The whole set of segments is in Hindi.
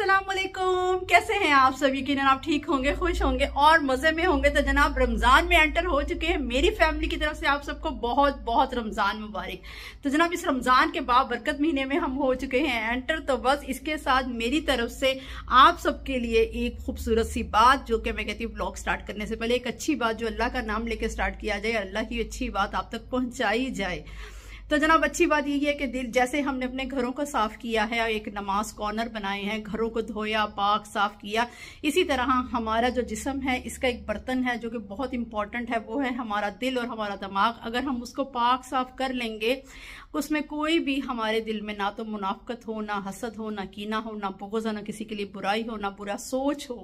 अस्सलामुअलैकुम, कैसे हैं आप सब। यकीनन आप ठीक होंगे, खुश होंगे और मजे में होंगे। तो जनाब रमजान में एंटर हो चुके हैं। मेरी फैमिली की तरफ से आप सबको बहुत बहुत रमजान मुबारक। तो जनाब इस रमजान के बाद बरकत महीने में हम हो चुके हैं एंटर। तो बस इसके साथ मेरी तरफ से आप सबके लिए एक खूबसूरत सी बात, जो कि मैं कहती हूँ ब्लॉग स्टार्ट करने से पहले एक अच्छी बात, जो अल्लाह का नाम लेके स्टार्ट किया जाए, अल्लाह की अच्छी बात आप तक पहुंचाई जाए। तो जनाब अच्छी बात यही है कि दिल जैसे हमने अपने घरों को साफ किया है, एक नमाज कॉर्नर बनाए हैं, घरों को धोया, पाक साफ किया, इसी तरह हमारा जो जिस्म है इसका एक बर्तन है जो कि बहुत इंपॉर्टेंट है, वो है हमारा दिल और हमारा दिमाग। अगर हम उसको पाक साफ कर लेंगे, उसमें कोई भी हमारे दिल में ना तो मुनाफकत हो, ना हसद हो, ना कीना हो, ना बुग़्ज़, ना किसी के लिए बुराई हो, ना बुरा सोच हो,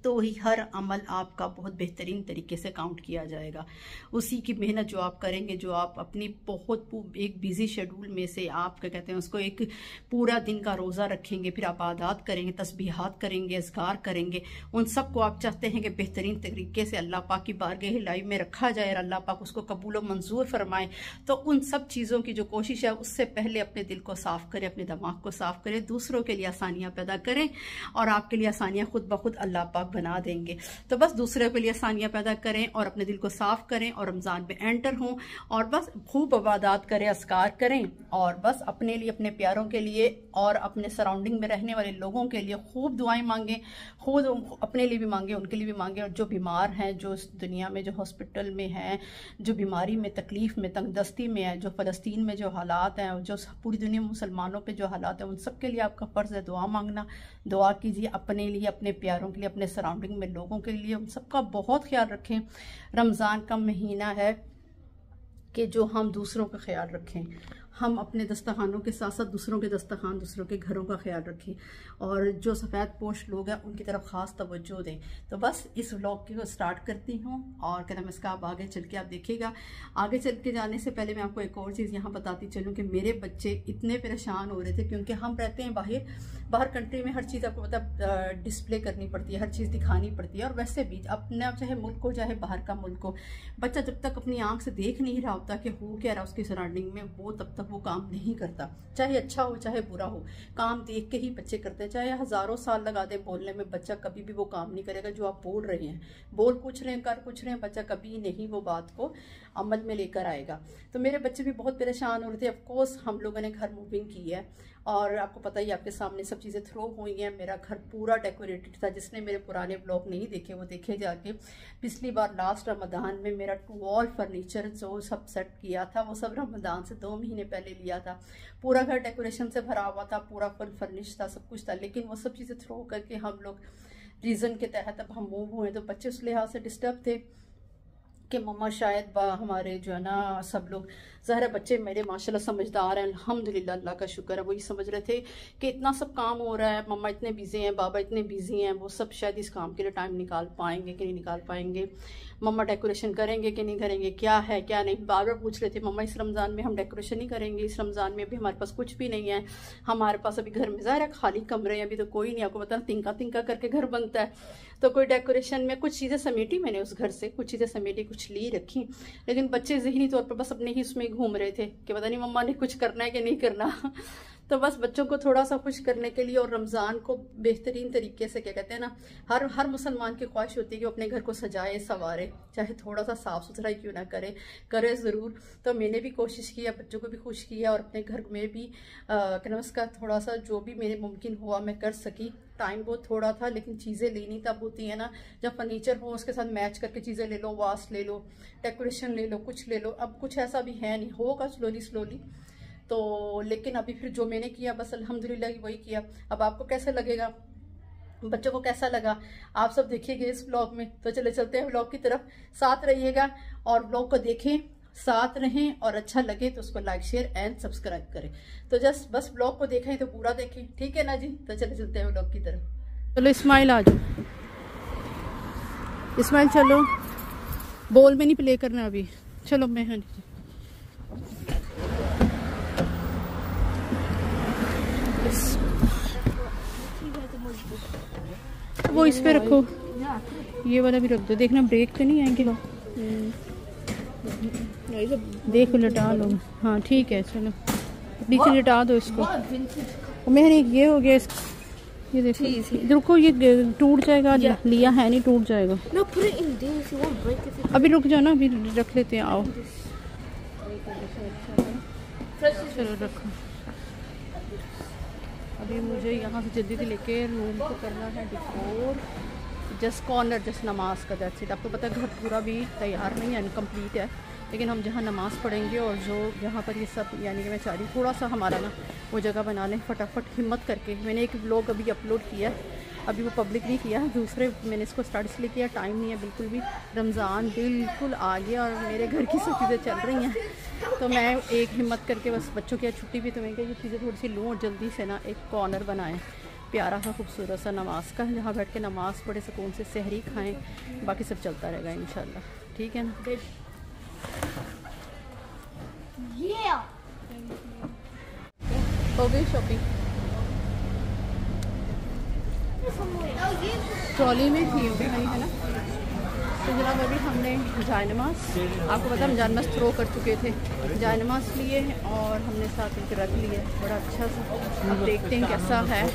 तो ही हर अमल आपका बहुत बेहतरीन तरीके से काउंट किया जाएगा। उसी की मेहनत जो आप करेंगे, जो आप अपनी बहुत एक बिजी शेड्यूल में से आप क्या कहते हैं उसको एक पूरा दिन का रोज़ा रखेंगे, फिर आप आदात करेंगे, तस्बीहात करेंगे, अज़कार करेंगे, उन सब को आप चाहते हैं कि बेहतरीन तरीके से अल्लाह पाक की बारगाह लाइव में रखा जाए और अल्लाह पाक उसको कबूल और मंजूर फरमाए। तो उन सब चीज़ों की जो कोशिश है, उससे पहले अपने दिल को साफ़ करें, अपने दिमाग को साफ़ करें, दूसरों के लिए आसानियाँ पैदा करें और आपके लिए आसानियाँ खुद ब खुद अल्लाह पाक बना देंगे। तो बस दूसरे के लिए आसानियां पैदा करें और अपने दिल को साफ करें और रमजान में एंटर हों और बस खूब इबादत करें, अस्कार करें और बस अपने लिए, अपने प्यारों के लिए और अपने सराउंडिंग में रहने वाले लोगों के लिए खूब दुआएं मांगें, खुद अपने लिए भी मांगें, उनके लिए भी मांगें। और जो बीमार हैं, जो इस दुनिया में जो हॉस्पिटल में हैं, जो बीमारी में, तकलीफ में, तंगदस्ती में है, जो फ़लस्तीन में जो हालात हैं, जो पूरी दुनिया में मुसलमानों पे जो हालात हैं, उन सब के लिए आपका फ़र्ज़ है दुआ मांगना। दुआ कीजिए अपने लिए, अपने प्यारों के लिए, अपने सराउंडिंग में लोगों के लिए, उन सबका बहुत ख्याल रखें। रमज़ान का महीना है कि जो हम दूसरों का ख्याल रखें, हम अपने दस्तरखानों के साथ साथ दूसरों के दस्तरखान, दूसरों के घरों का ख्याल रखें और जो सफ़ेद पोश लोग हैं उनकी तरफ ख़ास तवज्जो दें। तो बस इस व्लॉग को स्टार्ट करती हूँ और कहना मैं इसका आप आगे चल के आप देखिएगा। आगे चल के जाने से पहले मैं आपको एक और चीज़ यहाँ बताती चलूँ कि मेरे बच्चे इतने परेशान हो रहे थे, क्योंकि हम रहते हैं बाहर कंट्री में, हर चीज़ आपको पता डिस्प्ले करनी पड़ती है, हर चीज़ दिखानी पड़ती है। और वैसे भी अपना चाहे मुल्क हो चाहे बाहर का मुल्क हो, बच्चा जब तक अपनी आँख से देख नहीं रहा होता कि हो क्या रहा उसकी सराउंडिंग में, वो तब तक वो काम नहीं करता। चाहे अच्छा हो चाहे बुरा हो, काम देख के ही बच्चे करते हैं। चाहे हज़ारों साल लगा दे बोलने में, बच्चा कभी भी वो काम नहीं करेगा जो आप बोल रहे हैं। बोल कुछ रहे हैं, कर कुछ रहे हैं, बच्चा कभी नहीं वो बात को अमल में लेकर आएगा। तो मेरे बच्चे भी बहुत परेशान हो रहे थे। ऑफकोर्स हम लोगों ने घर मूविंग की है और आपको पता ही, आपके सामने सब चीज़ें थ्रो हुई हैं। मेरा घर पूरा डेकोरेटेड था। जिसने मेरे पुराने ब्लॉग नहीं देखे वो देखे जाके। पिछली बार लास्ट रमज़ान में मेरा वॉल फर्नीचर जो सब सेट किया था, वो सब रमज़ान से 2 महीने पहले लिया था। पूरा घर डेकोरेशन से भरा हुआ था, पूरा फुल फर्निश था, सब कुछ था। लेकिन वो सब चीज़ें थ्रो करके हम लोग रीज़न के तहत अब हम मूव हुए, तो बच्चे उस लिहाज से डिस्टर्ब थे कि मम्मा शायद हमारे जो है ना सब लोग, ज़ाहिर बच्चे मेरे माशाल्लाह समझदार हैं, अल्हम्दुलिल्लाह, अल्लाह का शुक्र है। वही समझ रहे थे कि इतना सब काम हो रहा है, मम्मा इतने बिजी हैं, बाबा इतने बिजी हैं, वो सब शायद इस काम के लिए टाइम निकाल पाएंगे कि नहीं निकाल पाएंगे, मम्मा डेकोरेशन करेंगे कि नहीं करेंगे, क्या है क्या नहीं। बार बार पूछ रहे थे मम्मा इस रमज़ान में हम डेकोरेशन नहीं करेंगे, इस रमज़ान में भी हमारे पास कुछ भी नहीं है, हमारे पास अभी घर में ज़ाहिर है खाली कमरे हैं, अभी तो कोई नहीं, आपको पता तिनका तिनका करके घर बनता है, तो कोई डेकोरेशन में कुछ चीज़ें समेटी मैंने उस घर से, कुछ चीज़ें समेटी, कुछ ली रखी। लेकिन बच्चे ज़हनी तौर पर बस अपने ही उसमें घूम रहे थे कि पता नहीं मम्मा ने कुछ करना है कि नहीं करना। तो बस बच्चों को थोड़ा सा खुश करने के लिए और रमज़ान को बेहतरीन तरीके से, क्या कहते हैं ना, हर मुसलमान की ख्वाहिश होती है कि वो अपने घर को सजाए संवारे, चाहे थोड़ा सा साफ़ सुथरा क्यों ना करे ज़रूर। तो मैंने भी कोशिश किया, बच्चों को भी खुश किया और अपने घर में भी क्या उसका थोड़ा सा जो भी मेरे मुमकिन हुआ मैं कर सकी। टाइम बहुत थोड़ा था लेकिन चीज़ें लेनी तब होती है ना जब फर्नीचर हो, उसके साथ मैच करके चीज़ें ले लो, वास ले लो, डेकोरेशन ले लो, कुछ ले लो। अब कुछ ऐसा भी है नहीं, होगा स्लोली। तो लेकिन अभी फिर जो मैंने किया बस अल्हम्दुलिल्लाह वही किया। अब आपको कैसा लगेगा, बच्चों को कैसा लगा, आप सब देखिएगा इस व्लॉग में। तो चलते हैं व्लॉग की तरफ, साथ रहिएगा और व्लॉग को देखें, साथ रहें और अच्छा लगे तो उसको लाइक शेयर एंड सब्सक्राइब करें। तो जस्ट बस ब्लॉग को देखें तो पूरा देखें, ठीक है ना जी। तो चलते हैं व्लॉग की तरफ। चलो इस्माइल आ जाओ, इस्माइल चलो, बॉल में नहीं प्ले करना अभी, चलो मैं हाँ वो इस पे रखो, ये वाला भी रख दो, देखना ब्रेक तो नहीं आएंगे। देखो लटा लो, हाँ ठीक है, चलो नीचे लटा दो इसको। मैंने ये हो गया ये देखो, रुको, ये टूट जाएगा। लिया है नहीं, टूट जाएगा। अभी रुक जाओ ना, अभी रख लेते हैं। आओ चलो रखो। अभी मुझे यहाँ से जल्दी से लेके रूम को करना है डेकोर। जस्ट कॉर्नर, जस्ट नमाज का, दैट्स इट। आपको पता है घर पूरा भी तैयार नहीं है, इनकम्प्लीट है, लेकिन हम जहाँ नमाज़ पढ़ेंगे और जो जहाँ पर ये सब, यानी कि मैं चाह रही हूँ थोड़ा सा हमारा ना वो जगह बना लें फटाफट हिम्मत करके। मैंने एक व्लॉग अभी अपलोड किया है, अभी वो पब्लिक नहीं किया, दूसरे मैंने इसको स्टार्ट इसलिए किया, टाइम नहीं है बिल्कुल भी। रमज़ान बिल्कुल आ गया और मेरे घर की सब चीज़ें चल रही हैं, तो मैं एक हिम्मत करके बस बच्चों की छुट्टी भी, तो मैं क्या ये चीज़ें थोड़ी सी लूँ और जल्दी से ना एक कॉर्नर बनाएं प्यारा सा खूबसूरत सा नमाज का, जहाँ बैठ के नमाज़ बड़े सुकून से सहरी खाएं, बाकी सब चलता रहेगा इंशाल्लाह। ठीक है ना? हो गई शॉपिंग? ट्रॉली में थी होगी भाई, है ना? तो जनाब अभी हमने जायनमाज, आपको पता हम जायनमाज थ्रो कर चुके थे, जायनमाज लिए और हमने साथ में रख लिए बड़ा अच्छा सा। अब देखते हैं कैसा है।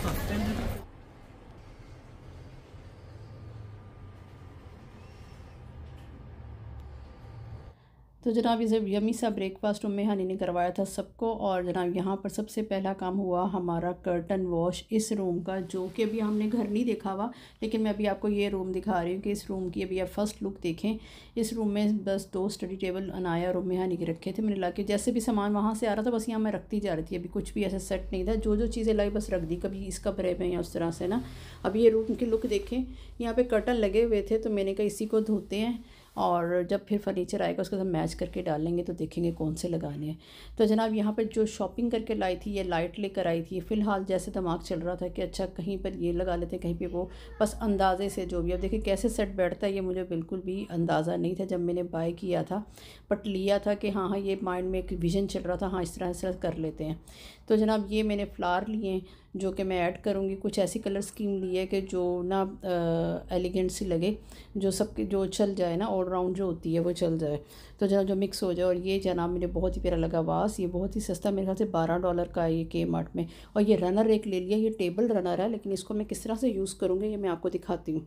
तो जनाब इसे यमी सा ब्रेकफास्ट उम्मे हानी ने करवाया था सबको। और जनाब यहाँ पर सबसे पहला काम हुआ हमारा कर्टन वॉश इस रूम का, जो कि अभी हमने घर नहीं देखा हुआ, लेकिन मैं अभी आपको ये रूम दिखा रही हूँ कि इस रूम की अभी आप फर्स्ट लुक देखें। इस रूम में बस 2 स्टडी टेबल अनाया और उम्मे हानी के रखे थे मैंने ला के, जैसे भी सामान वहाँ से आ रहा था बस यहाँ मैं रखती जा रही थी। अभी कुछ भी ऐसा सेट नहीं था, जो चीज़ें लाई बस रख दी, कभी इस कमरे में या उस तरह से ना। अभी ये रूम की लुक देखें, यहाँ पर कर्टन लगे हुए थे, तो मैंने कहा इसी को धोते हैं और जब फिर फर्नीचर आएगा उसके साथ मैच करके डालेंगे, तो देखेंगे कौन से लगाने हैं। तो जनाब यहाँ पर जो शॉपिंग करके लाई थी, ये लाइट लेकर आई थी। फ़िलहाल जैसे दिमाग चल रहा था कि अच्छा कहीं पर ये लगा लेते हैं, कहीं पे वो, बस अंदाज़े से जो भी। अब देखिए कैसे सेट बैठता है, ये मुझे बिल्कुल भी अंदाज़ा नहीं था जब मैंने बाय किया था, बट लिया था कि हाँ ये माइंड में एक विज़न चल रहा था, हाँ इस तरह से कर लेते हैं। तो जनाब ये मैंने फ्लावर लिए जो कि मैं ऐड करूँगी। कुछ ऐसी कलर स्कीम ली है कि जो ना एलिगेंट सी लगे, जो सबके जो चल जाए ना, ऑल राउंड जो होती है वो चल जाए, तो जनाब जो मिक्स हो जाए। और ये जनाब मुझे बहुत ही प्यारा लगा वास, ये बहुत ही सस्ता, मेरे ख्याल से $12 का ये Kmart में। और ये रनर एक ले लिया, ये टेबल रनर है, लेकिन इसको मैं किस तरह से यूज़ करूँगी ये मैं आपको दिखाती हूँ।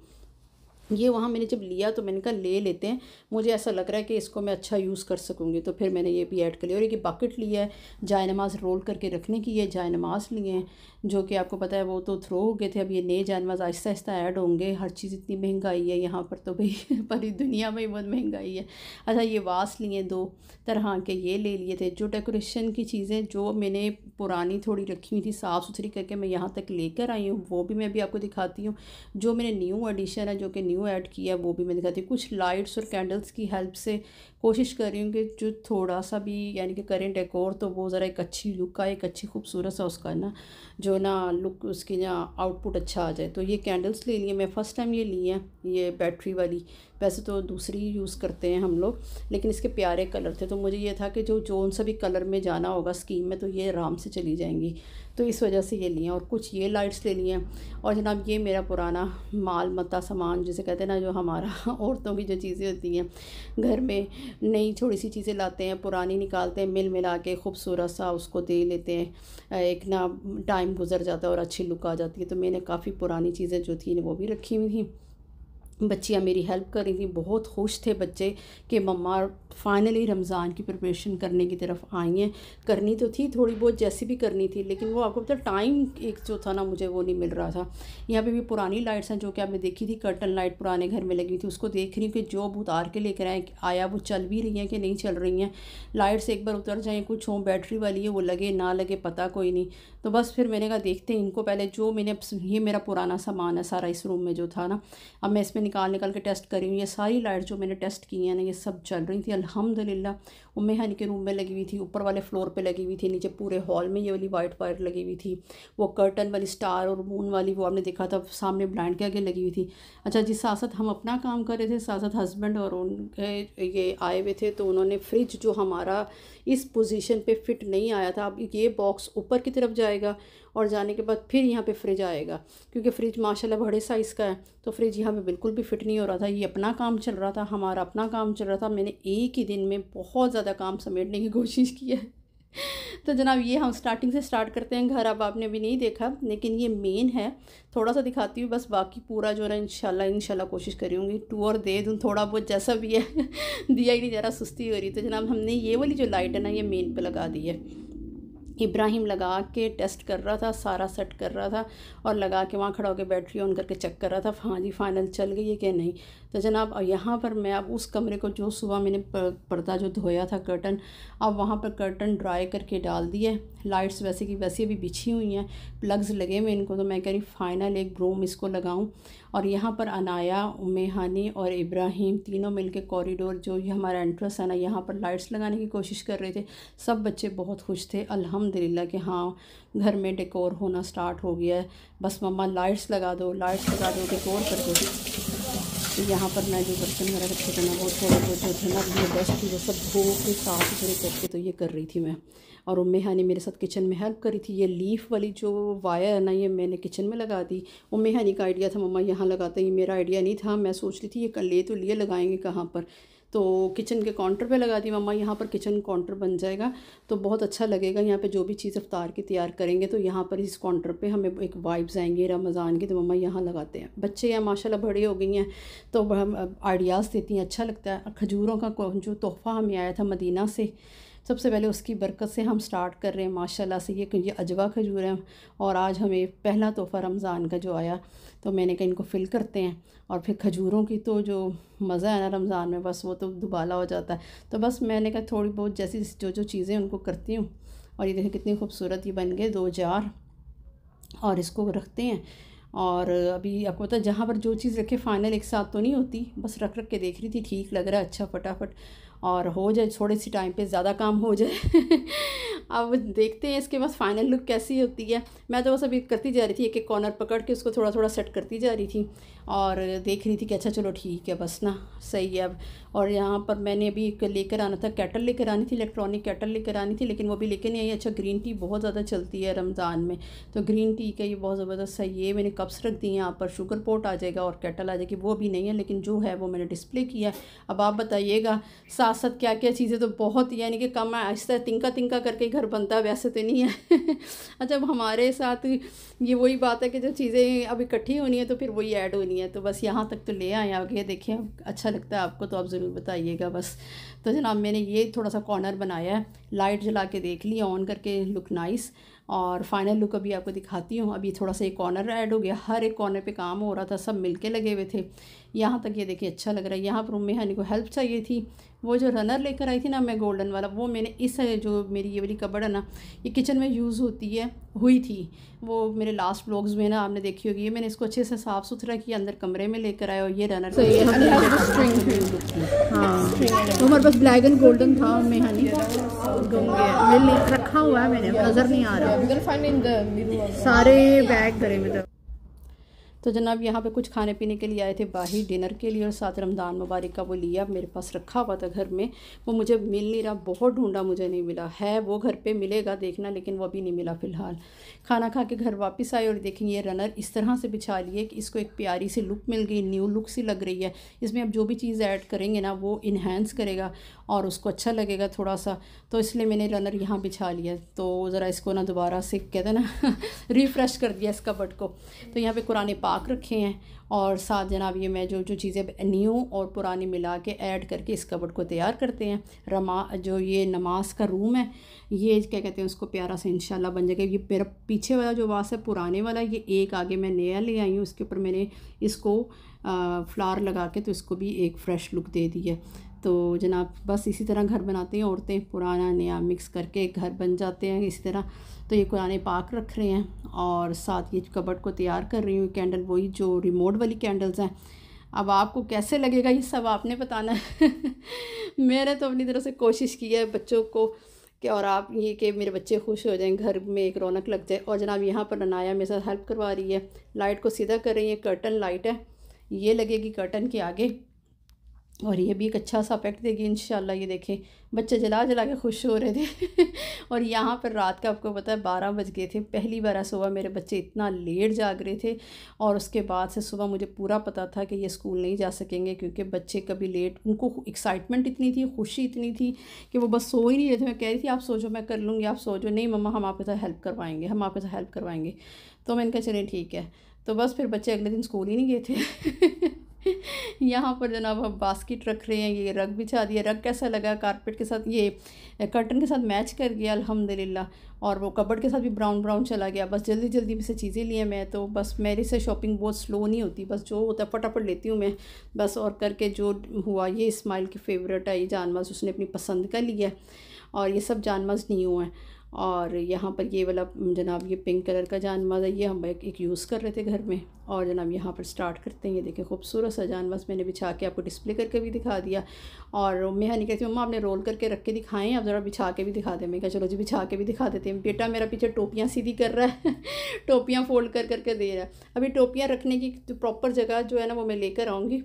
ये वहाँ मैंने जब लिया तो मैंने कहा ले लेते हैं, मुझे ऐसा लग रहा है कि इसको मैं अच्छा यूज़ कर सकूँगी, तो फिर मैंने ये भी ऐड कर लिया। और ये बकेट लिया है जायनमाज रोल करके रखने की, ये जायनमाज लिए हैं जो कि आपको पता है वो तो थ्रो हो गए थे, अब ये नए जायनमाज आहिस्ता आहिस्ता ऐड होंगे। हर चीज़ इतनी महंगाई है यहाँ पर, तो भाई पूरी दुनिया में बहुत महंगाई है। अच्छा ये वास लिए 2 तरह के, ये ले लिए थे। जो डेकोरेशन की चीज़ें जो मैंने पुरानी थोड़ी रखी हुई थी साफ़ सुथरी करके मैं यहाँ तक लेकर आई हूँ, वो भी मैं अभी आपको दिखाती हूँ। जो मैंने न्यू एडिशन है, जो कि न्यू ऐड किया, वो भी मैं दिखाती हूँ। कुछ लाइट्स और कैंडल्स की हेल्प से कोशिश कर रही हूँ कि जो थोड़ा सा भी यानी कि करें डेकोर, तो वो ज़रा एक अच्छी लुक का, एक अच्छी खूबसूरत सा उसका ना जो ना लुक, उसकी ना आउटपुट अच्छा आ जाए। तो ये कैंडल्स ले लिए मैं, फ़र्स्ट टाइम ये लिए हैं, ये बैटरी वाली, वैसे तो दूसरी यूज़ करते हैं हम लोग, लेकिन इसके प्यारे कलर थे, तो मुझे ये था कि जो सा भी कलर में जाना होगा स्कीम में, तो ये आराम से चली जाएंगी, तो इस वजह से ये लिए। और कुछ ये लाइट्स ले लिए हैं। और जनाब ये मेरा पुराना माल मत्ता सामान जिसे कहते हैं ना, जो हमारा औरतों की जो चीज़ें होती हैं घर में, नई थोड़ी सी चीज़ें लाते हैं, पुरानी निकालते हैं, मिल मिला के खूबसूरत सा उसको दे लेते हैं, एक ना टाइम गुजर जाता है और अच्छी लुक आ जाती है। तो मैंने काफ़ी पुरानी चीज़ें जो थी वो भी रखी हुई थी। बच्चियाँ मेरी हेल्प कर रही थी, बहुत खुश थे बच्चे कि मम्मा फाइनली रमज़ान की प्रिपरेशन करने की तरफ आई हैं। करनी तो थी थोड़ी बहुत जैसी भी करनी थी, लेकिन वो आपको पता टाइम एक जो था ना मुझे वो नहीं मिल रहा था। यहाँ पे भी पुरानी लाइट्स हैं जो कि आपने देखी थी, कर्टन लाइट पुराने घर में लगी थी, उसको देख रही हूँ कि जो उतार के लेकर आया वो चल भी रही हैं कि नहीं चल रही हैं। लाइट्स एक बार उतर जाएँ, कुछ हों बैटरी वाली है, वो लगे ना लगे पता कोई नहीं। तो बस फिर मैंने कहा देखते हैं इनको पहले, जो मैंने ये मेरा पुराना सामान है सारा इस रूम में जो था ना, अब मैं इसमें निकाल के टेस्ट करी हूँ। ये सारी लाइट जो मैंने टेस्ट की हैं ना, ये सब चल रही थी अल्हम्दुलिल्लाह। उम्मे हानी के रूम में लगी हुई थी, ऊपर वाले फ्लोर पे लगी हुई थी, नीचे पूरे हॉल में ये वाली वाइट वायर लगी हुई थी, वो कर्टन वाली स्टार और मून वाली वो आपने देखा था सामने ब्लाइंड के आगे लगी हुई थी। अच्छा जी, साथ साथ हम अपना काम कर रहे थे, साथ साथ हस्बैंड और उनके ये आए हुए थे, तो उन्होंने फ्रिज जो हमारा इस पोजीशन पे फिट नहीं आया था, अब ये बॉक्स ऊपर की तरफ जाएगा और जाने के बाद फिर यहाँ पे फ्रिज आएगा, क्योंकि फ्रिज माशाल्लाह बड़े साइज़ का है, तो फ्रिज यहाँ पे बिल्कुल भी फिट नहीं हो रहा था। ये अपना काम चल रहा था, हमारा अपना काम चल रहा था। मैंने एक ही दिन में बहुत ज़्यादा काम समेटने की कोशिश की है तो जनाब ये हम स्टार्टिंग से स्टार्ट करते हैं। घर अब आपने अभी नहीं देखा, लेकिन ये मेन है, थोड़ा सा दिखाती हूँ बस, बाकी पूरा जो है ना इंशाल्लाह कोशिश करूँगी टूर दे दूँ थोड़ा बहुत जैसा भी है। दिया ही नहीं जा रहा, सुस्ती हो रही। तो जनाब हमने ये वाली जो लाइट है ना ये मेन पे लगा दी है। इब्राहिम लगा के टेस्ट कर रहा था, सारा सेट कर रहा था और लगा के वहाँ खड़ा होकर बैटरी ऑन करके चेक कर रहा था, हाँ जी फाइनल चल गई है कि नहीं। तो जनाब यहाँ पर मैं अब उस कमरे को जो सुबह मैंने पर्दा जो धोया था कर्टन, अब वहाँ पर कर्टन ड्राई करके डाल दिए। लाइट्स वैसे की वैसे भी बिछी हुई हैं, प्लग्स लगे हुए इनको, तो मैं कह रही फाइनल एक ब्रूम इसको लगाऊं। और यहाँ पर अनाया, उम्मे हानी और इब्राहिम तीनों मिलके कॉरिडोर जो ये हमारा एंट्रेंस है ना यहाँ पर लाइट्स लगाने की कोशिश कर रहे थे। सब बच्चे बहुत खुश थे अल्हम्दुलिल्लाह कि हाँ घर में डेकोर होना स्टार्ट हो गया है, बस मम्मा लाइट्स लगा दो, लाइट्स लगा दो, डेकोर कर दो। तो यहाँ पर मैं जो बर्तन वगैरह रखे थे ना वो थोड़े बहुत जो थे ना ये डस्ट थी वो सब धो के साफ सुथरे करके तो ये कर रही थी मैं। और उम्मे हानी मेरे साथ किचन में हेल्प करी थी। ये लीफ वाली जो वायर है ना ये मैंने किचन में लगा दी। उम्मे हानी का आइडिया था मम्मा यहाँ लगाते, ये मेरा आइडिया नहीं था। मैं सोच रही थी ये कर ले तो लिए लगाएंगे कहाँ पर, तो किचन के काउंटर पे लगा दी मम्मा। यहाँ पर किचन काउंटर बन जाएगा तो बहुत अच्छा लगेगा, यहाँ पे जो भी चीज़ इफ्तार की तैयार करेंगे तो यहाँ पर इस काउंटर पे हमें एक वाइब्स आएंगे रमज़ान की, तो मम्मा यहाँ लगाते हैं। बच्चे यहाँ माशाल्लाह बड़ी हो गई हैं तो हम आइडियाज़ देती हैं, अच्छा लगता है। खजूरों का जो तोहफ़ा हमें आया था मदीना से, सबसे पहले उसकी बरकत से हम स्टार्ट कर रहे हैं माशाल्लाह से। ये अजवा खजूर है और आज हमें पहला तोहफ़ा रमज़ान का जो आया तो मैंने कहा इनको फ़िल करते हैं। और फिर खजूरों की तो जो मज़ा है ना रमज़ान में बस वो तो दुबाला हो जाता है। तो बस मैंने कहा थोड़ी बहुत जैसी जो चीज़ें उनको करती हूँ। और ये देखें कितनी खूबसूरत ये बन गए 2 जार, और इसको रखते हैं। और अभी आपको पता है जहाँ पर जो चीज़ रखे फ़ाइनल एक साथ तो नहीं होती, बस रख के देख रही थी ठीक लग रहा है अच्छा फटाफट और हो जाए, थोड़े सी टाइम पे ज़्यादा काम हो जाए। अब देखते हैं इसके बाद फ़ाइनल लुक कैसी होती है। मैं तो बस अभी करती जा रही थी, एक एक कॉर्नर पकड़ के उसको थोड़ा थोड़ा सेट करती जा रही थी और देख रही थी कि अच्छा चलो ठीक है बस ना सही है अब। और यहाँ पर मैंने अभी एक लेकर आना था, केटल लेकर आनी थी, इलेक्ट्रॉनिक केटल लेकर आनी थी, लेकिन वो भी लेकर नहीं आई। अच्छा ग्रीन टी बहुत ज़्यादा चलती है रमज़ान में, तो ग्रीन टी का ये बहुत ज़बरदस्त है। ये मैंने कप्स रख दी यहाँ पर, शुगर पोट आ जाएगा और केटल आ जाएगी, वो भी नहीं है लेकिन जो है वो मैंने डिस्प्ले किया है। अब आप बताइएगा साथ साथ क्या क्या चीज़ें, तो बहुत यानी कि कम है, आहिस्ता तिनका तिनका करके घर बनता है, वैसे तो नहीं है। अच्छा अब हमारे साथ ये वही बात है कि जो चीज़ें अब इकट्ठी होनी है तो फिर वही ऐड होनी है, तो बस यहाँ तक तो ले आए। आगे देखें अच्छा लगता है आपको तो आप ज़रूर बताइएगा बस। तो जनाब मैंने ये थोड़ा सा कॉर्नर बनाया है, लाइट जला के देख लिया ऑन करके, लुक नाइस। और फाइनल लुक अभी आपको दिखाती हूँ। अभी थोड़ा सा एक कॉर्नर ऐड हो गया, हर एक कॉर्नर पे काम हो रहा था, सब मिलके लगे हुए थे। यहाँ तक ये देखिए अच्छा लग रहा है। यहाँ पर उम्मे हानी को हेल्प चाहिए थी, वो जो रनर लेकर आई थी ना मैं गोल्डन वाला, वो मैंने इस जो मेरी ये वाली कबर्ड है ना ये किचन में यूज़ हुई थी, वो मेरे लास्ट व्लॉग्स में ना आपने देखी होगी। ये मैंने इसको अच्छे से साफ़ सुथरा किया, अंदर कमरे में लेकर आया और ये रनर तो ये हाँ तो हमारे पास ब्लैक एंड गोल्डन था उम्मे हानी मिल रखा हुआ है, मैंने नज़र नहीं आ रहा, सारे बैग भरे में। तो जनाब यहाँ पे कुछ खाने पीने के लिए आए थे बाहर डिनर के लिए, और साथ रमज़ान मुबारक का वो लिया, मेरे पास रखा हुआ था घर में, वो मुझे मिल नहीं रहा, बहुत ढूंढा मुझे नहीं मिला है। वो घर पे मिलेगा देखना, लेकिन वो अभी नहीं मिला फ़िलहाल। खाना खा के घर वापस आए और देखेंगे ये रनर इस तरह से बिछा लिए कि इसको एक प्यारी सी लुक मिल गई, न्यू लुक सी लग रही है। इसमें अब जो भी चीज़ ऐड करेंगे ना वो इन्हेंस करेगा और उसको अच्छा लगेगा थोड़ा सा, तो इसलिए मैंने रनर यहाँ बिछा लिया। तो ज़रा इसको ना दोबारा से कहते हैं ना रिफ़्रेश कर दिया इस कबर्ड को। तो यहाँ पे कुरान पाक रखे हैं और साथ जनाब ये मैं जो चीज़ें न्यू और पुरानी मिला के ऐड करके इस कबर्ड को तैयार करते हैं। जो ये नमाज का रूम है ये क्या कहते हैं उसको प्यारा सा इंशाल्लाह बन जाएगा। ये मेरा पीछे वाला जो वास है पुराने वाला, ये एक आगे मैं नया ले आई हूँ, उसके ऊपर मैंने इसको फ्लावर लगा के तो इसको भी एक फ़्रेश लुक दे दी है। तो जनाब बस इसी तरह घर बनाते हैं औरतें, पुराना नया मिक्स करके घर बन जाते हैं इसी तरह। तो ये कुरान पाक रख रहे हैं और साथ ये कबर्ड को तैयार कर रही हूँ। कैंडल वही जो रिमोट वाली कैंडल्स हैं। अब आपको कैसे लगेगा ये सब आपने बताना है। मैंने तो अपनी तरफ से कोशिश की है बच्चों को कि और आप ये कि मेरे बच्चे खुश हो जाएं, घर में एक रौनक लग जाए। और जनाब यहाँ पर अनाया मेरे साथ हेल्प करवा रही है, लाइट को सीधा कर रही है। कर्टन लाइट है, ये लगेगी कर्टन के आगे और ये भी एक अच्छा सा इफेक्ट देगी इंशाल्लाह। ये देखें बच्चे जला जला के खुश हो रहे थे और यहाँ पर रात का आपको पता है 12 बज गए थे। पहली बार सुबह मेरे बच्चे इतना लेट जाग रहे थे और उसके बाद से सुबह मुझे पूरा पता था कि ये स्कूल नहीं जा सकेंगे, क्योंकि बच्चे कभी लेट, उनको एक्साइटमेंट इतनी थी, खुशी इतनी थी कि वो बस सो ही नहीं रहे थे। मैं कह रही थी आप सो जाओ, मैं कर लूँगी, आप सो जाओ। नहीं मम्मा हम आपके साथ हेल्प करवाएंगे, हम आपके साथ हेल्प करवाएंगे। तो मैंने कहा चलें ठीक है। तो बस फिर बच्चे अगले दिन स्कूल ही नहीं गए थे यहाँ पर जनाब हम बास्केट रख रहे हैं, ये रग बिछा दिया। रग कैसा लगा, कारपेट के साथ, ये कर्टन के साथ मैच कर गया अल्हम्दुलिल्लाह। और वो कबर्ड के साथ भी ब्राउन ब्राउन चला गया। बस जल्दी जल्दी में से चीज़ें लिए मैं, तो बस मेरी से शॉपिंग बहुत स्लो नहीं होती, बस जो होता है फटाफट लेती हूँ मैं बस। और करके जो हुआ, ये इस्माइल की फ़ेवरेट है, ये जानमाज़ उसने अपनी पसंद का लिया है और ये सब जानमाज़ न्यू हैं। और यहाँ पर ये वाला जनाब ये पिंक कलर का जानमाज़ है, ये हम एक यूज़ कर रहे थे घर में। और जनाब यहाँ पर स्टार्ट करते हैं। ये देखें खूबसूरत सा जानमाज़ मैंने बिछा के आपको डिस्प्ले करके भी दिखा दिया। और मैं नहीं कहती मम्मा आपने रोल करके रख के दिखाएं, आप ज़रा बिछा के भी दिखा दें। मैं कहा चलो जी बिछा के भी दिखा देते हैं। बेटा मेरा पीछे टोपियाँ सीधी कर रहा है टोपियाँ फोल्ड कर करके दे रहा है। अभी टोपियाँ रखने की प्रॉपर जगह जो है ना वो मैं लेकर आऊँगी,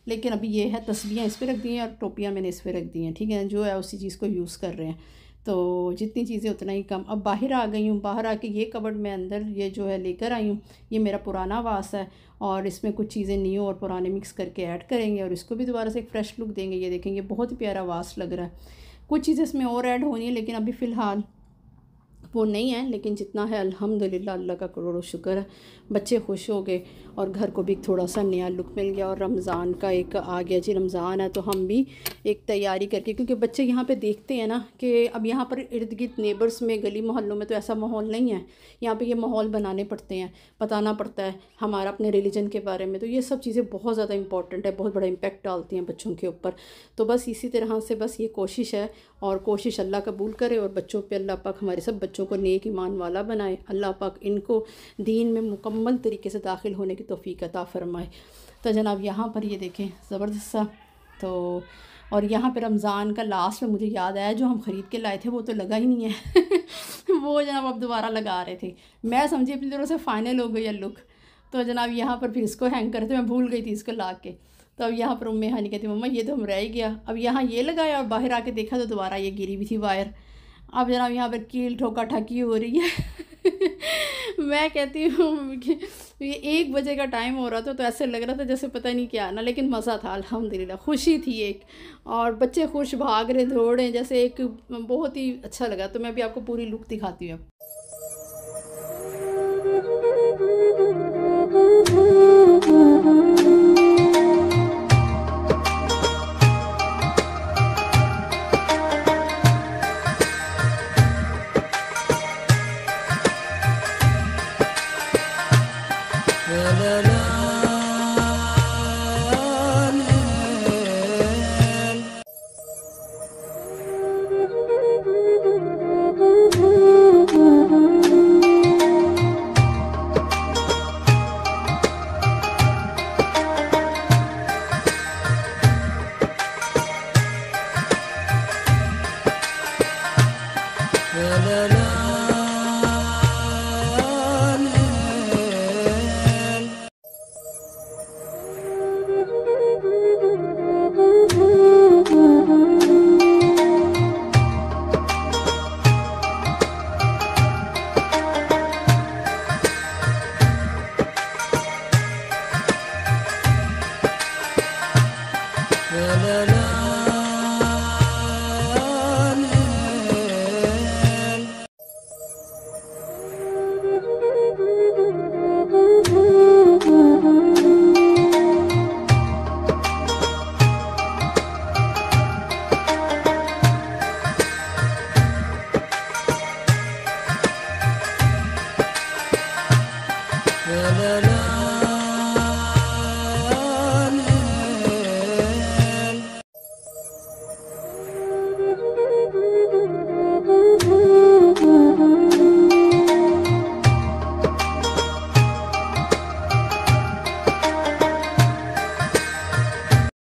लेकिन अभी ये है तस्बीहां इस पर रख दी हैं और टोपियाँ मैंने इस पर रख दी हैं, ठीक है। जो है उसी चीज़ को यूज़ कर रहे हैं, तो जितनी चीज़ें उतना ही कम। अब बाहर आ गई हूँ, बाहर आके ये कबर्ड में अंदर ये जो है लेकर आई हूँ। ये मेरा पुराना वास है और इसमें कुछ चीज़ें न्यू और पुराने मिक्स करके ऐड करेंगे और इसको भी दोबारा से एक फ़्रेश लुक देंगे। ये देखेंगे बहुत ही प्यारा वास लग रहा है। कुछ चीज़ें इसमें और ऐड होनी है लेकिन अभी फ़िलहाल वो नहीं है, लेकिन जितना है अल्हम्दुलिल्लाह अल्लाह का करोड़ों शुक्र है। बच्चे खुश हो गए और घर को भी थोड़ा सा नया लुक मिल गया। और रमज़ान का एक आ गया जी, रमज़ान है तो हम भी एक तैयारी करके, क्योंकि बच्चे यहाँ पे देखते हैं ना कि अब यहाँ पर इर्द गिर्द नेबर्स में गली मोहल्लों में तो ऐसा माहौल नहीं है। यहाँ पे ये माहौल बनाने पड़ते हैं, बताना पड़ता है हमारा अपने रिलीजन के बारे में। तो ये सब चीज़ें बहुत ज़्यादा इंपॉर्टेंट है, बहुत बड़ा इम्पेक्ट डालती हैं बच्चों के ऊपर। तो बस इसी तरह से बस ये कोशिश है और कोशिश अल्लाह कबूल करे और बच्चों पे अल्लाह पाक हमारे सब बच्चों को नेक ईमान वाला बनाए। अल्लाह पाक इनको दीन में मुकम्मल तरीके से दाखिल होने की तौफीक अता फरमाए। तो जनाब यहाँ पर ये देखें ज़बरदस्त सा। तो और यहाँ पे रमज़ान का लास्ट में मुझे याद आया जो हम ख़रीद के लाए थे वो तो लगा ही नहीं है वो जनाब अब दोबारा लगा रहे थे। मैं समझी अपनी तरफ से फ़ाइनल हो गई है लुक। तो जनाब यहाँ पर फिर इसको हैंग करते, मैं भूल गई थी इसको ला के। तो अब यहाँ पर उम्मी हानी कहती मम्मा ये तो हम रह ही गया। अब यहाँ ये लगाया और बाहर आके देखा तो दोबारा ये गिरी भी थी वायर। अब जनाब यहाँ पर कील ठोका ठाकी हो रही है मैं कहती हूँ कि ये 1 बजे का टाइम हो रहा था तो ऐसे लग रहा था जैसे पता नहीं क्या ना, लेकिन मज़ा था अल्हम्दुलिल्लाह, खुशी थी एक। और बच्चे खुश भाग रहे दौड़ रहे जैसे एक बहुत ही अच्छा लगा। तो मैं भी आपको पूरी लुक दिखाती हूँ। la la